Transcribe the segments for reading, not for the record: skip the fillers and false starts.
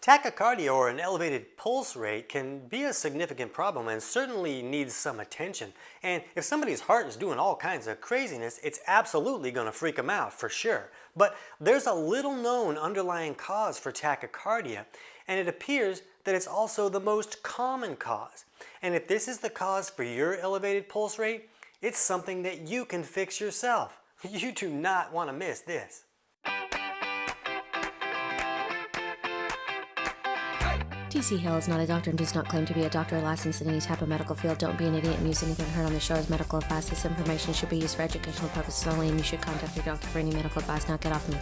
Tachycardia, or an elevated pulse rate, can be a significant problem and certainly needs some attention. And if somebody's heart is doing all kinds of craziness, it's absolutely going to freak them out for sure. But there's a little known underlying cause for tachycardia, and it appears that it's also the most common cause. And if this is the cause for your elevated pulse rate, it's something that you can fix yourself. You do not want to miss this. TC Hale is not a doctor and does not claim to be a doctor or licensed in any type of medical field. Don't be an idiot and use anything heard on the show as medical advice. This information should be used for educational purposes only, and you should contact your doctor for any medical advice. Now get off me.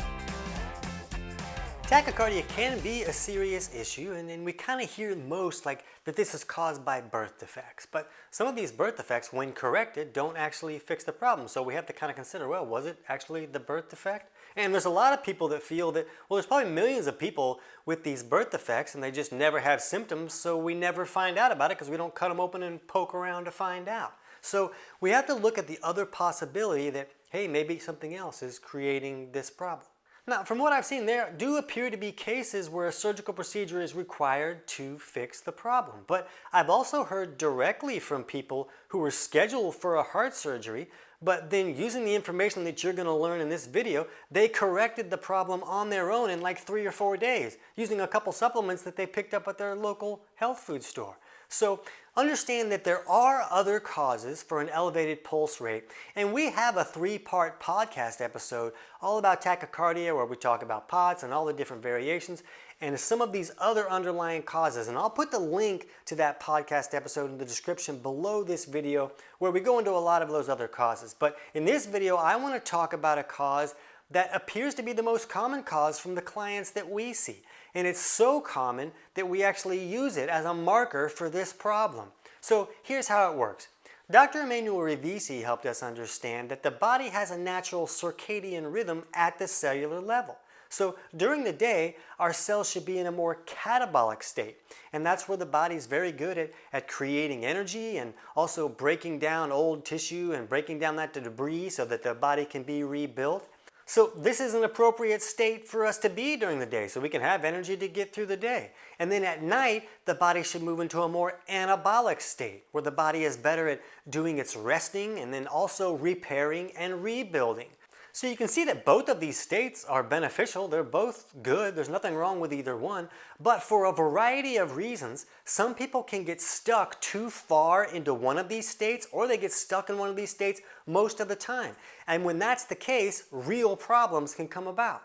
Tachycardia can be a serious issue, and we kind of hear most that this is caused by birth defects. But some of these birth defects, when corrected, don't actually fix the problem. So we have to kind of consider, well, was it actually the birth defect? And there's a lot of people that feel that, well, there's probably millions of people with these birth defects and they just never have symptoms, so we never find out about it because we don't cut them open and poke around to find out. So we have to look at the other possibility that, hey, maybe something else is creating this problem. Now, from what I've seen, there do appear to be cases where a surgical procedure is required to fix the problem. But I've also heard directly from people who were scheduled for a heart surgery, but then using the information that you're going to learn in this video, they corrected the problem on their own in like 3 or 4 days, using a couple supplements that they picked up at their local health food store. So understand that there are other causes for an elevated pulse rate, and we have a 3-part podcast episode all about tachycardia where we talk about POTS and all the different variations and some of these other underlying causes. And I'll put the link to that podcast episode in the description below this video where we go into a lot of those other causes. But in this video, I want to talk about a cause that appears to be the most common cause from the clients that we see. And it's so common that we actually use it as a marker for this problem. So here's how it works. Dr. Emanuel Rivisi helped us understand that the body has a natural circadian rhythm at the cellular level. So during the day, our cells should be in a more catabolic state. And that's where the body's very good at creating energy and also breaking down old tissue and breaking down that debris so that the body can be rebuilt. So this is an appropriate state for us to be during the day so we can have energy to get through the day. And then at night, the body should move into a more anabolic state where the body is better at doing its resting and then also repairing and rebuilding. So you can see that both of these states are beneficial. They're both good. There's nothing wrong with either one. But for a variety of reasons, some people can get stuck too far into one of these states, or they get stuck in one of these states most of the time. And when that's the case, real problems can come about.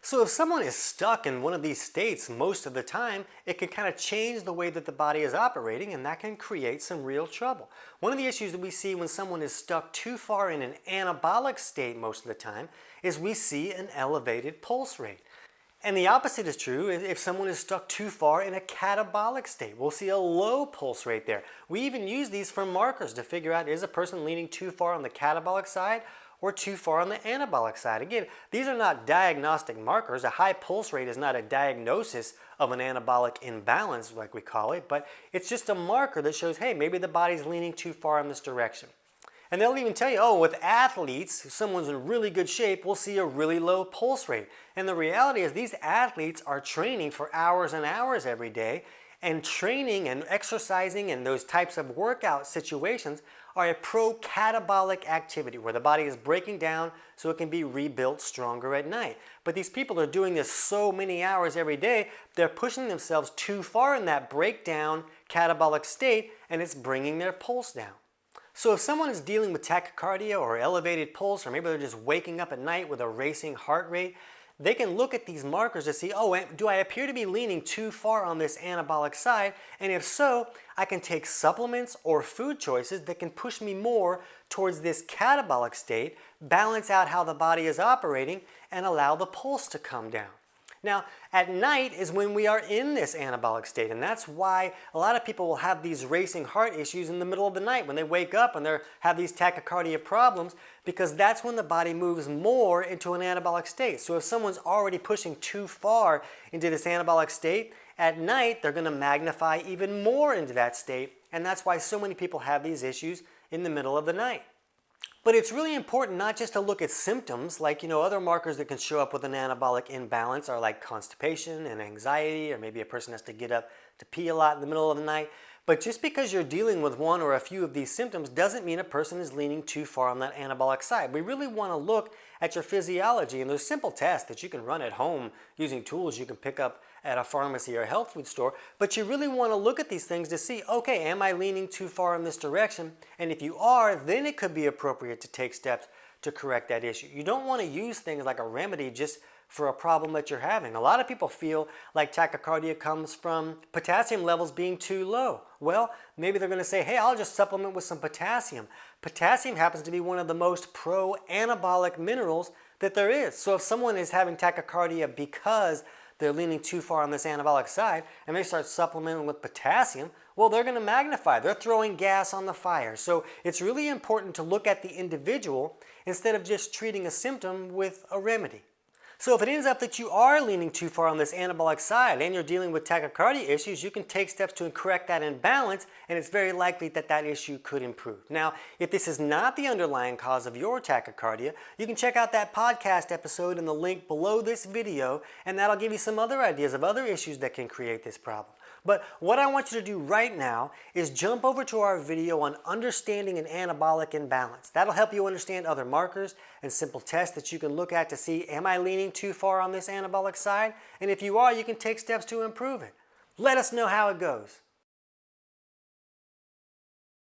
So if someone is stuck in one of these states most of the time, it can kind of change the way that the body is operating, and that can create some real trouble. One of the issues that we see when someone is stuck too far in an anabolic state most of the time is we see an elevated pulse rate. And the opposite is true if someone is stuck too far in a catabolic state. We'll see a low pulse rate there. We even use these for markers to figure out, is a person leaning too far on the catabolic side or too far on the anabolic side. Again, these are not diagnostic markers. A high pulse rate is not a diagnosis of an anabolic imbalance, like we call it, but it's just a marker that shows, hey, maybe the body's leaning too far in this direction. And they'll even tell you, oh, with athletes, if someone's in really good shape, we'll see a really low pulse rate. And the reality is these athletes are training for hours and hours every day, and training and exercising and those types of workout situations are a pro-catabolic activity where the body is breaking down so it can be rebuilt stronger at night. But these people are doing this so many hours every day, they're pushing themselves too far in that breakdown catabolic state, and it's bringing their pulse down. So if someone is dealing with tachycardia or elevated pulse, or maybe they're just waking up at night with a racing heart rate, they can look at these markers to see, oh, do I appear to be leaning too far on this anabolic side? And if so, I can take supplements or food choices that can push me more towards this catabolic state, balance out how the body is operating, and allow the pulse to come down. Now, at night is when we are in this anabolic state, and that's why a lot of people will have these racing heart issues in the middle of the night when they wake up and they have these tachycardia problems, because that's when the body moves more into an anabolic state. So if someone's already pushing too far into this anabolic state, at night they're going to magnify even more into that state, and that's why so many people have these issues in the middle of the night. But it's really important not just to look at symptoms, like, other markers that can show up with an anabolic imbalance are like constipation and anxiety, or maybe a person has to get up to pee a lot in the middle of the night. But just because you're dealing with one or a few of these symptoms doesn't mean a person is leaning too far on that anabolic side. We really want to look at your physiology, and there's simple tests that you can run at home using tools you can pick up at a pharmacy or a health food store. But you really want to look at these things to see, okay, am I leaning too far in this direction? And if you are, then it could be appropriate to take steps to correct that issue. You don't want to use things like a remedy just for a problem that you're having. A lot of people feel like tachycardia comes from potassium levels being too low. Well, maybe they're going to say, hey, I'll just supplement with some potassium. Potassium happens to be one of the most pro-anabolic minerals that there is. So if someone is having tachycardia because they're leaning too far on this anabolic side and they start supplementing with potassium, well, they're going to magnify. They're throwing gas on the fire. So it's really important to look at the individual instead of just treating a symptom with a remedy. So if it ends up that you are leaning too far on this anabolic side and you're dealing with tachycardia issues, you can take steps to correct that imbalance, and it's very likely that that issue could improve. Now, if this is not the underlying cause of your tachycardia, you can check out that podcast episode in the link below this video, and that'll give you some other ideas of other issues that can create this problem. But what I want you to do right now is jump over to our video on understanding an anabolic imbalance. That'll help you understand other markers and simple tests that you can look at to see, am I leaning too far on this anabolic side? And if you are, you can take steps to improve it. Let us know how it goes.